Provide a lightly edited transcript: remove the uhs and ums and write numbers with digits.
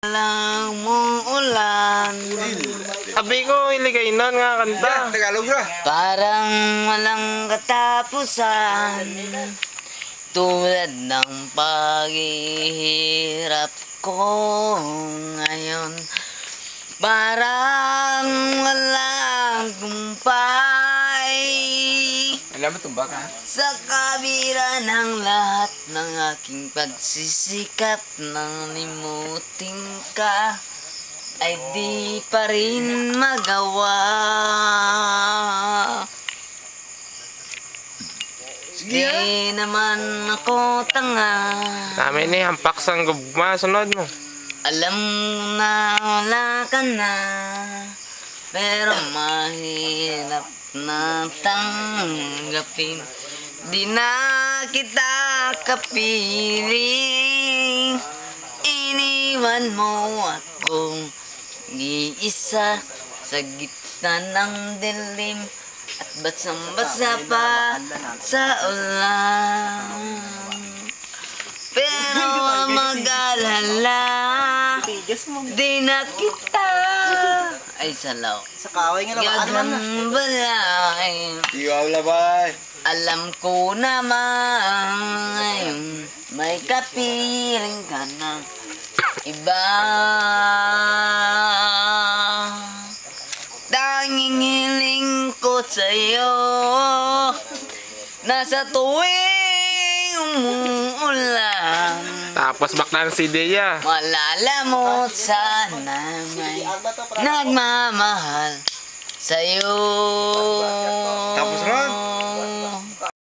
Walang ulan. Sabi ko, iligay nun nga kanta. Tagalog na. Parang walang katapusan. Tulad ng paghihirap ko ngayon. Parang walang kumpay. Alam mo tumba ka? Sa kabila ng lahat ng aking pagsisikap nang limutin ka, ay di pa rin magawa. Di naman ako tanga. Namin ni hampak sang gugma, sunod mo. Alam na wala ka na, pero mahirap na tanggapin. Di na kita kapiling. Iniwan mo akong iisa sa gitna ng dilim, at basang-basa pa sa ulan. Pero mag-alala, di na kita ay salaw. Sa kaway nga lang, Gagambalain. Ikaw labay. Alam ko naman may kapiling ka ng iba. Tanging hiling ko sa'yo na sa tuwing umuulan, Tapos bakla ng CD ya. malalamot sana may nagmamahal sa'yo. Tapos ron?